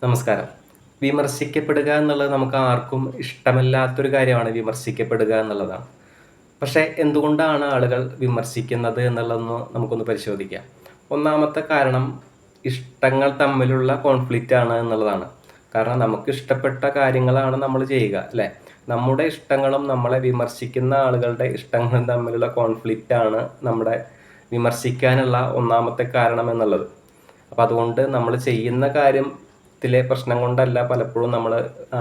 നമസ്കാരം. വിമർശിക്കപ്പെടുക എന്നുള്ളത് നമുക്ക് ആർക്കും ഇഷ്ടമല്ലാത്തൊരു കാര്യമാണ് വിമർശിക്കപ്പെടുക എന്നുള്ളതാണ്. പക്ഷേ എന്തുകൊണ്ടാണ് ആളുകൾ വിമർശിക്കുന്നത് എന്നുള്ളതൊന്ന് നമുക്കൊന്ന് പരിശോധിക്കാം. ഒന്നാമത്തെ കാരണം ഇഷ്ടങ്ങൾ തമ്മിലുള്ള കോൺഫ്ലിക്റ്റ് ആണ് എന്നുള്ളതാണ്. കാരണം നമുക്ക് ഇഷ്ടപ്പെട്ട കാര്യങ്ങളാണ് നമ്മൾ ചെയ്യുക അല്ലേ? നമ്മുടെ ഇഷ്ടങ്ങളും നമ്മളെ വിമർശിക്കുന്ന ആളുകളുടെ ഇഷ്ടങ്ങളും തമ്മിലുള്ള കോൺഫ്ലിക്റ്റ് ആണ് നമ്മുടെ വിമർശിക്കാനുള്ള ഒന്നാമത്തെ കാരണം എന്നുള്ളത്. അപ്പം അതുകൊണ്ട് നമ്മൾ ചെയ്യുന്ന കാര്യത്തിലെ പ്രശ്നം കൊണ്ടല്ല പലപ്പോഴും നമ്മൾ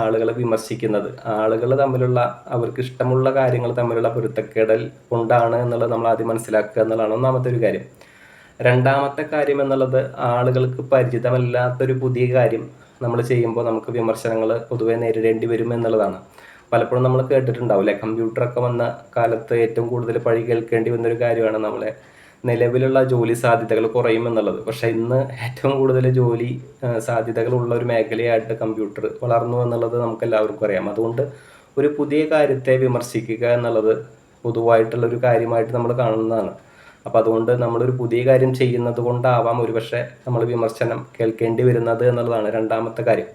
ആളുകളെ വിമർശിക്കുന്നത്. ആളുകൾ തമ്മിലുള്ള അവർക്ക് ഇഷ്ടമുള്ള കാര്യങ്ങൾ തമ്മിലുള്ള പൊരുത്തക്കേടൽ കൊണ്ടാണ് എന്നുള്ളത് നമ്മൾ ആദ്യം മനസ്സിലാക്കുക എന്നുള്ളതാണ് ഒന്നാമത്തെ ഒരു കാര്യം. രണ്ടാമത്തെ കാര്യം എന്നുള്ളത് ആളുകൾക്ക് പരിചിതമല്ലാത്തൊരു പുതിയ കാര്യം നമ്മൾ ചെയ്യുമ്പോൾ നമുക്ക് വിമർശനങ്ങൾ പൊതുവെ നേരിടേണ്ടി വരും എന്നുള്ളതാണ്. പലപ്പോഴും നമ്മൾ കേട്ടിട്ടുണ്ടാവില്ലേ, കമ്പ്യൂട്ടറൊക്കെ വന്ന കാലത്ത് ഏറ്റവും കൂടുതൽ പഴി കേൾക്കേണ്ടി വന്നൊരു കാര്യമാണ് നമ്മളെ നിലവിലുള്ള ജോലി സാധ്യതകൾ കുറയും എന്നുള്ളത്. പക്ഷേ ഇന്ന് ഏറ്റവും കൂടുതൽ ജോലി സാധ്യതകളുള്ള ഒരു മേഖലയായിട്ട് കമ്പ്യൂട്ടർ വളർന്നു എന്നുള്ളത് നമുക്ക് എല്ലാവർക്കും അറിയാം. അതുകൊണ്ട് ഒരു പുതിയ കാര്യത്തെ വിമർശിക്കുക എന്നുള്ളത് പൊതുവായിട്ടുള്ളൊരു കാര്യമായിട്ട് നമ്മൾ കാണുന്നതാണ്. അപ്പോൾ അതുകൊണ്ട് നമ്മളൊരു പുതിയ കാര്യം ചെയ്യുന്നത് കൊണ്ടാവാം ഒരുപക്ഷെ നമ്മൾ വിമർശനം കേൾക്കേണ്ടി വരുന്നത് എന്നുള്ളതാണ് രണ്ടാമത്തെ കാര്യം.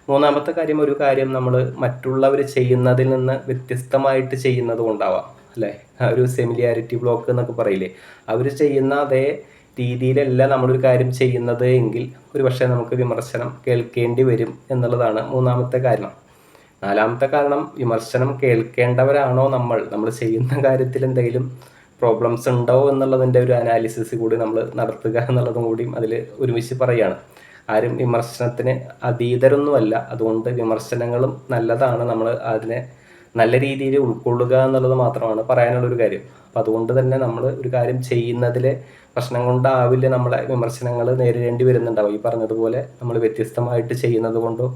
മൂന്നാമത്തെ കാര്യം, ഒരു കാര്യം നമ്മൾ മറ്റുള്ളവർ ചെയ്യുന്നതിൽ നിന്ന് വ്യത്യസ്തമായിട്ട് ചെയ്യുന്നത് കൊണ്ടാവാം അല്ലേ? ഒരു സെമിലിയാരിറ്റി ബ്ലോക്ക് എന്നൊക്കെ പറയില്ലേ, അവർ ചെയ്യുന്ന അതേ രീതിയിലല്ല നമ്മളൊരു കാര്യം ചെയ്യുന്നത് എങ്കിൽ ഒരുപക്ഷെ നമുക്ക് വിമർശനം കേൾക്കേണ്ടി വരും എന്നുള്ളതാണ് മൂന്നാമത്തെ കാരണം. നാലാമത്തെ കാരണം, വിമർശനം കേൾക്കേണ്ടവരാണോ നമ്മൾ ചെയ്യുന്ന കാര്യത്തിൽ എന്തെങ്കിലും പ്രോബ്ലംസ് ഉണ്ടോ എന്നുള്ളതിൻ്റെ ഒരു അനാലിസിസ് കൂടി നമ്മൾ നടത്തുക എന്നുള്ളതും കൂടി അതിൽ ഒരുമിച്ച് പറയുകയാണ്. ആരും വിമർശനത്തിന് അതീതരൊന്നുമല്ല. അതുകൊണ്ട് വിമർശനങ്ങളും നല്ലതാണ്, നമ്മൾ അതിനെ നല്ല രീതിയിൽ ഉൾക്കൊള്ളുക എന്നുള്ളത് മാത്രമാണ് പറയാനുള്ളൊരു കാര്യം. അപ്പം അതുകൊണ്ട് തന്നെ നമ്മൾ ഒരു കാര്യം ചെയ്യുന്നതിലെ പ്രശ്നം കൊണ്ടാവില്ല നമ്മളെ വിമർശനങ്ങൾ നേരിടേണ്ടി വരുന്നുണ്ടാവും. ഈ പറഞ്ഞതുപോലെ നമ്മൾ വ്യത്യസ്തമായിട്ട് ചെയ്യുന്നത് കൊണ്ടോ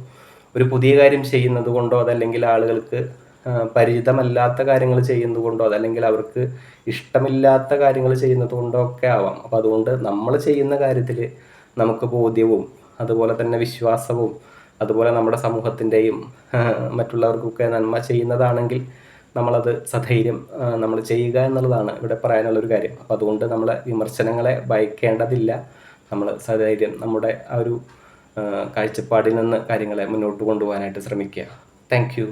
ഒരു പുതിയ കാര്യം ചെയ്യുന്നത് കൊണ്ടോ അതല്ലെങ്കിൽ ആളുകൾക്ക് പരിചിതമല്ലാത്ത കാര്യങ്ങൾ ചെയ്യുന്നത് കൊണ്ടോ അതല്ലെങ്കിൽ അവർക്ക് ഇഷ്ടമില്ലാത്ത കാര്യങ്ങൾ ചെയ്യുന്നത് കൊണ്ടോ ഒക്കെ ആവാം. അപ്പോൾ അതുകൊണ്ട് നമ്മൾ ചെയ്യുന്ന കാര്യത്തിൽ നമുക്ക് ബോധ്യവും അതുപോലെ തന്നെ വിശ്വാസവും അതുപോലെ നമ്മുടെ സമൂഹത്തിൻ്റെയും മറ്റുള്ളവർക്കൊക്കെ നന്മ ചെയ്യുന്നതാണെങ്കിൽ നമ്മളത് സധൈര്യം നമ്മൾ ചെയ്യുക എന്നുള്ളതാണ് ഇവിടെ പറയാനുള്ളൊരു കാര്യം. അപ്പോൾ അതുകൊണ്ട് നമ്മളെ വിമർശനങ്ങളെ ഭയക്കേണ്ടതില്ല. നമ്മൾ സധൈര്യം നമ്മുടെ ആ ഒരു കാഴ്ചപ്പാടിൽ നിന്ന് കാര്യങ്ങളെ മുന്നോട്ട് കൊണ്ടുപോകാനായിട്ട് ശ്രമിക്കുക. Thank you.